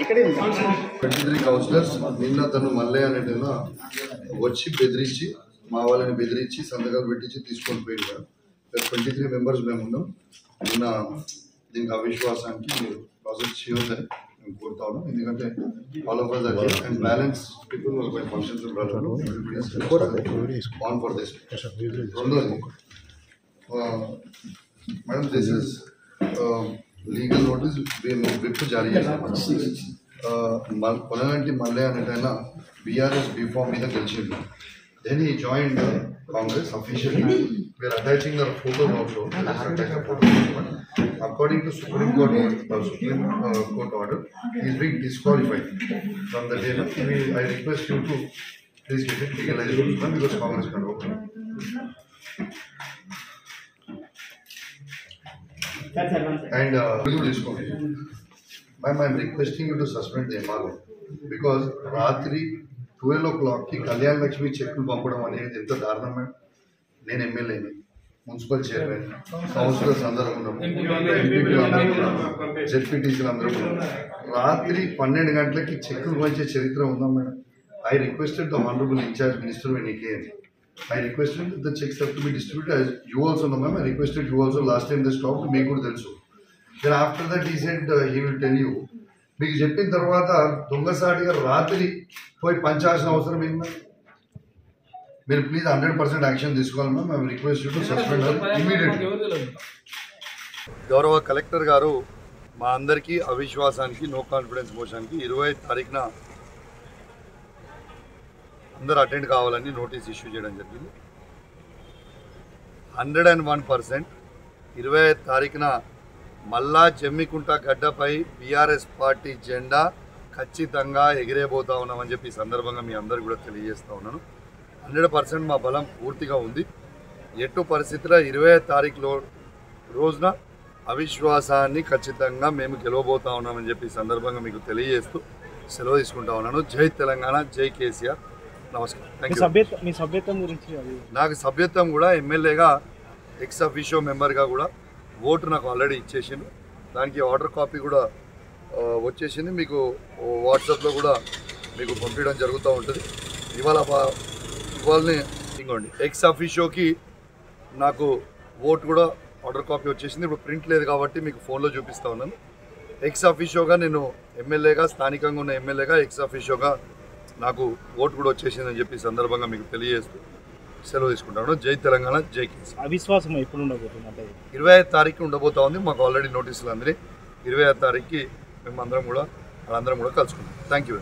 23 counsellors నిన్న తను మల్లయ్య అనేటైనా వచ్చి బెదిరించి మా వాళ్ళని బెదిరించి సంతకాలు పెట్టించి తీసుకొని పోయింది. 23 మెంబర్స్ మేము ఉన్నాం. నిన్న దీనికి అవిశ్వాసానికి మీరు ప్రాసెస్ చేయొద్దని మేము కోరుతా ఉన్నాం. ఎందుకంటే all of us are and balance people will be functions on for this. రెండోది madam this is legal notice మేము విప్ జారీ చేస్తాం. పొలగంటి మల్లయ్య అనేటైనా బీఆర్ఎస్ బీఫామ్ మీద గెలిచింది. Then he joined Congress officially. We are attaching the photo also. According to Supreme Court order, he is being disqualified from the day. I request you to please get it legalized because Congress can open. And ma'am, I am requesting you to suspend the MRO because Ratri 12 o'clock की कल्याण लक्ष्मी చెక్కులు పంపడం అనేది ఎంత దారుణం madam. నేను ఎమ్మెల్యేని, municipal chairman, counsellors అందరూ ఉన్నాము, జెడ్పీటీసీలు అందరూ ఉన్నాము. రాత్రి 12 గంటలకి చెక్కులు పంచే చరిత్ర ఉందా madam? I requested the honorable in-charge minister when he came. I requested the checks have to be distributed. As you also know, ma'am, I requested you also last time they stopped. Make good తెలుసు. Then after that he said he will tell you. మీకు చెప్పిన తర్వాత దొంగసాటిగా రాత్రి పోయి పంచాల్సిన అవసరం ఏంటి? మీరు please 100% action తీసుకోవాలి ma'am. I request you to suspend immediately. గౌరవ కలెక్టర్ గారు మా అందరికీ అవిశ్వాసానికి నో కాన్ఫిడెన్స్ మోషన్కి 25 తారీఖున అందరూ అటెండ్ కావాలని నోటీస్ ఇష్యూ చేయడం జరిగింది. 101% 25 తారీఖున మల్లా జమ్మికుంట గడ్డపై బీఆర్ఎస్ పార్టీ జెండా ఖచ్చితంగా ఎగిరేబోతా ఉన్నామని చెప్పి ఈ సందర్భంగా మీ అందరు కూడా తెలియజేస్తూ ఉన్నాను. 100% మా బలం పూర్తిగా ఉంది. ఎటు పరిస్థితిలో 25 తారీఖు రోజున అవిశ్వాసాన్ని ఖచ్చితంగా మేము గెలవబోతా ఉన్నామని చెప్పి ఈ సందర్భంగా మీకు తెలియజేస్తూ సెలవు తీసుకుంటా ఉన్నాను. జై తెలంగాణ, జై కేసీఆర్. నమస్కారం. మీ సభ్యత్వం గురించి? నాకు సభ్యత్వం కూడా ఎమ్మెల్యేగా ఎక్స్ అఫీషియో మెంబర్గా కూడా ఓటు నాకు ఆల్రెడీ ఇచ్చేసిండు. దానికి ఆర్డర్ కాపీ కూడా వచ్చేసింది. మీకు వాట్సాప్లో కూడా మీకు పంపించడం జరుగుతూ ఉంటుంది. ఇవాళనే ఇంకోండి ఎక్స్ అఫీషియోకి నాకు ఓటు కూడా ఆర్డర్ కాపీ వచ్చేసింది. ఇప్పుడు ప్రింట్ లేదు కాబట్టి మీకు ఫోన్లో చూపిస్తూ ఉన్నాను. ఎక్స్ అఫీషియోగా నేను ఎమ్మెల్యేగా, స్థానికంగా ఉన్న ఎమ్మెల్యేగా ఎక్స్ అఫీషియోగా నాకు ఓటు కూడా వచ్చేసిందని చెప్పి సందర్భంగా మీకు తెలియజేస్తూ సెలవు తీసుకుంటాను. జై తెలంగాణ, జై కేసీఆర్. అవిశ్వాసం ఎప్పుడు ఉండబోతుంది? 25 తారీఖు ఉండబోతా ఉంది. మాకు ఆల్రెడీ నోటీసులు అందినాయి. 25 తారీఖుకి మేము అందరం కూడా కలుసుకుంటాం. Thank you.